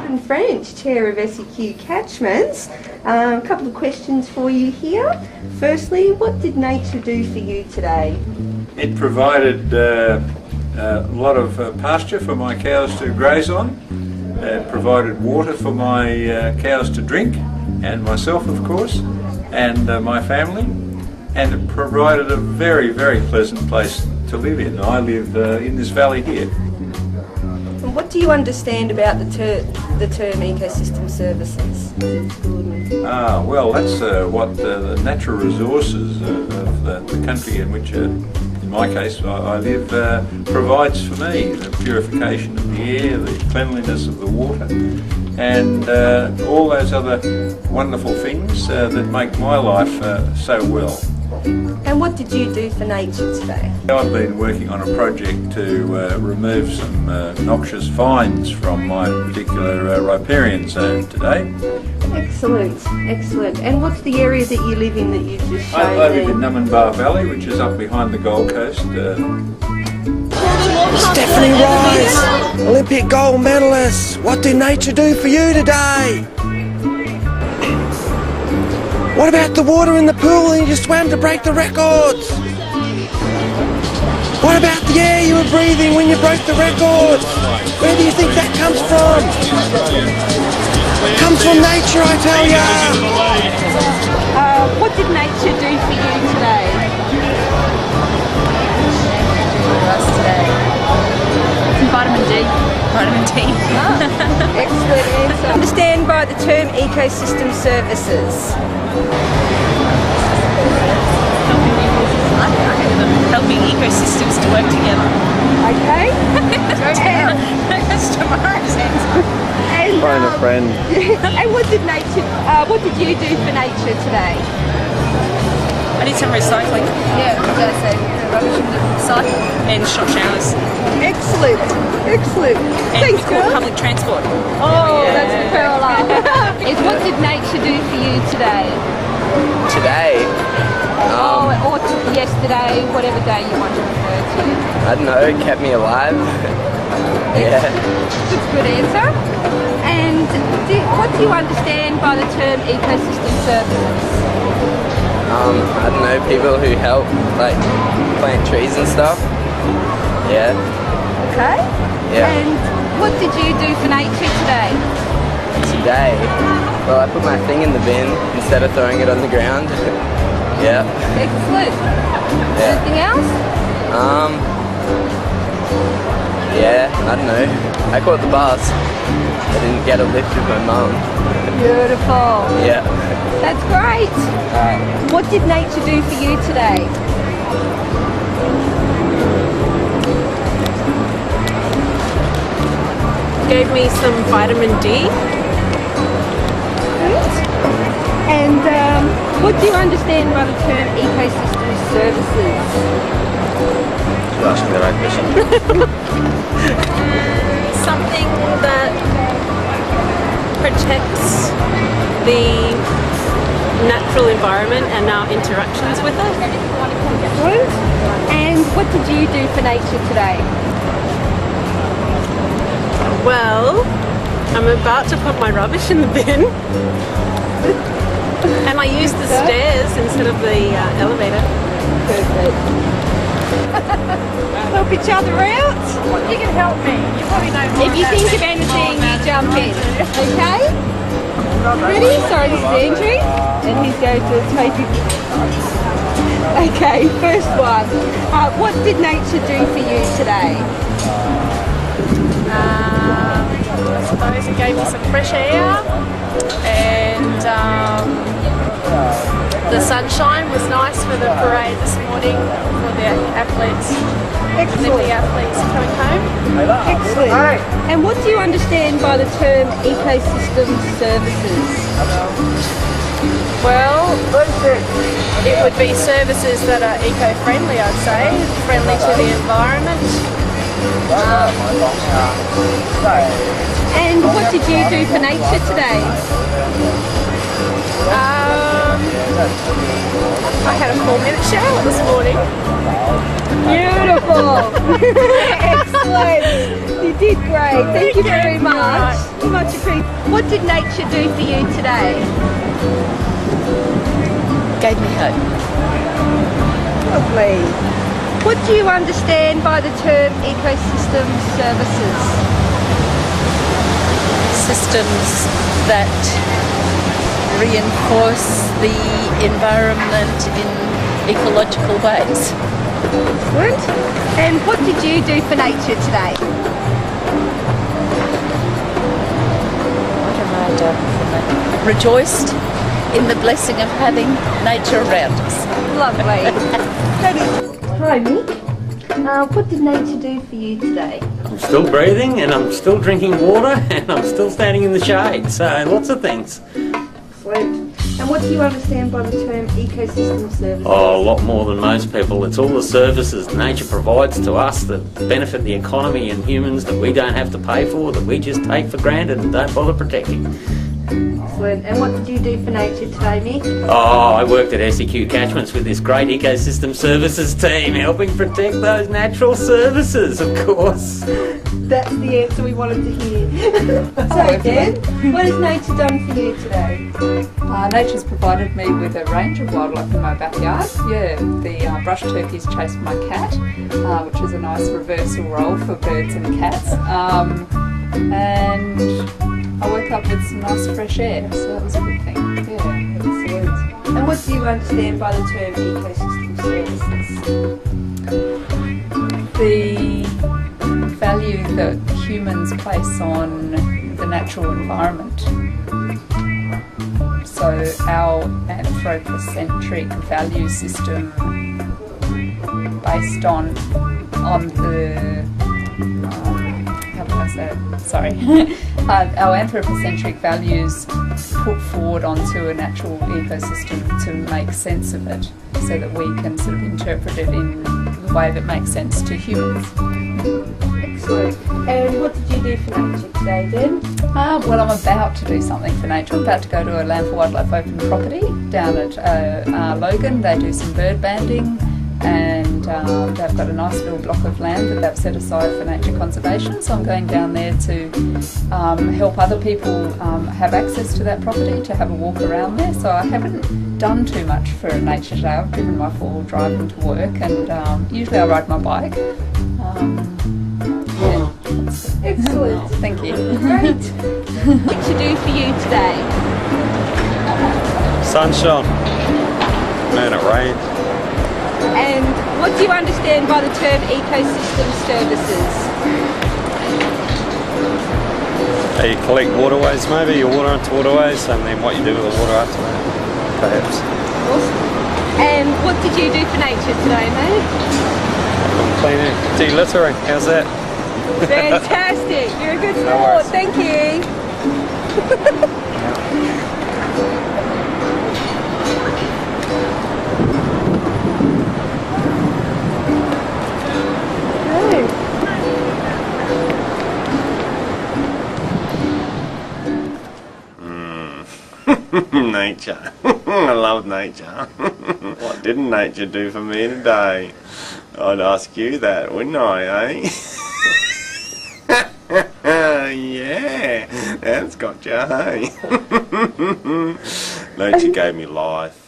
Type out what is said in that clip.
Martin French, Chair of SEQ Catchments. A couple of questions for you here. Firstly, what did nature do for you today? It provided a lot of pasture for my cows to graze on. It provided water for my cows to drink, and myself of course, and my family. And it provided a very, very pleasant place to live in. I live in this valley here. What do you understand about the term ecosystem services? Well, that's what the natural resources of the country in which, in my case, I live, provides for me. The purification of the air, the cleanliness of the water, and all those other wonderful things that make my life so well. And what did you do for nature today? I've been working on a project to remove some noxious vines from my particular riparian zone today. Excellent, excellent. And what's the area that you live in that you just showed I live in Numinbah Valley, which is up behind the Gold Coast. Stephanie Rice, Olympic gold medalist. What did nature do for you today? What about the water in the pool and you swam to break the records? What about the air you were breathing when you broke the record? Where do you think that comes from? It comes from nature, I tell ya! What did nature do for you today? Some vitamin D. Vitamin D. Excellent answer. Understand by the term ecosystem services? Helping ecosystems to work together. Okay. That's tomorrow's answer. And, Phone a friend. and what did you do for nature today? I did some recycling. Yeah, so rubbish in the recycle and shop showers. Excellent, excellent. And Thanks, we call girl. public transport. Oh, that's a pearl. What did nature do for you today? Today? Or yesterday, whatever day you want to refer to. I don't know, it kept me alive. Yeah. That's a good answer. And what do you understand by the term ecosystem services? I don't know, people who help, like, plant trees and stuff. Yeah. Okay. Yeah. And what did you do for nature today? Today? Well, I put my thing in the bin instead of throwing it on the ground. Yeah. Excellent. Yeah. Anything else? Yeah, I don't know. I caught the bus. I didn't get a lift with my mum. Beautiful. Yeah. That's great. What did nature do for you today? Gave me some vitamin D. Good. And what do you understand by the term ecosystem services? You're asking the right question. Something that protects the natural environment and our interactions with it. Good. And what did you do for nature today? Well, I'm about to put my rubbish in the bin. And I used the stairs instead of the elevator. Perfect. Help each other out. You can help me. You probably know more. If you think of anything, you jump in. Okay? Ready? Sorry, this is Andrew. And he's going to take it. Okay, first one. What did nature do for you today? I suppose it gave me some fresh air, and the sunshine was nice for the parade this morning for the athletes. Olympic athletes coming home. Excellent. And what do you understand by the term ecosystem services? Well, it would be services that are eco-friendly, I'd say, friendly to the environment. And what did you do for nature today? I had a 4-minute shower this morning. Beautiful. Excellent. You did great. Thank you very much. Much appreciated. What did nature do for you today? Gave me hope. Lovely. What do you understand by the term ecosystem services? Systems that reinforce the environment in ecological ways. Excellent. And what did you do for nature today? What have I done for that? Rejoiced in the blessing of having nature around us. Lovely. Hi Mick. What did nature do for you today? I'm still breathing and I'm still drinking water and I'm still standing in the shade, so lots of things. Excellent. And what do you understand by the term ecosystem services? Oh, a lot more than most people. It's all the services nature provides to us that benefit the economy and humans that we don't have to pay for, that we just take for granted and don't bother protecting. Excellent. And what did you do for nature today, Mick? Oh, I worked at SEQ Catchments with this great ecosystem services team, helping protect those natural services, of course. That's the answer we wanted to hear. So, Dan, what has nature done for you today? Nature's provided me with a range of wildlife in my backyard. Yeah, the brush turkeys chased my cat, which is a nice reversal role for birds and cats. And I woke up with some nice fresh air, so that was a good thing. Yeah, Excellent. And what do you understand by the term ecosystem services? The value that humans place on the natural environment. So our anthropocentric value system based on the how do I say it? Sorry. Our anthropocentric values put forward onto a natural ecosystem to make sense of it so that we can sort of interpret it in the way that makes sense to humans. Excellent. And what did you do for nature today then? Well, I'm about to do something for nature. I'm about to go to a Land for Wildlife open property down at Logan. They do some bird banding and they've got a nice little block of land that they've set aside for nature conservation. So I'm going down there to help other people have access to that property, to have a walk around there. So I haven't done too much for nature today. I've driven my 4-wheel drive into work and usually I ride my bike. Yeah. Excellent. Thank you. Great. What to do for you today? Sunshine. Man, it rained. And what do you understand by the term ecosystem services? You collect waterways maybe, you water into waterways, and then what you do with the water after that, perhaps. Awesome. And what did you do for nature today, mate? Cleaning, de-littering, how's that? Fantastic. You're a good sport. No worries. Thank you. Nature. I love nature. What didn't nature do for me today? I'd ask you that, wouldn't I, eh? Yeah, that's got you, hey? Nature gave me life.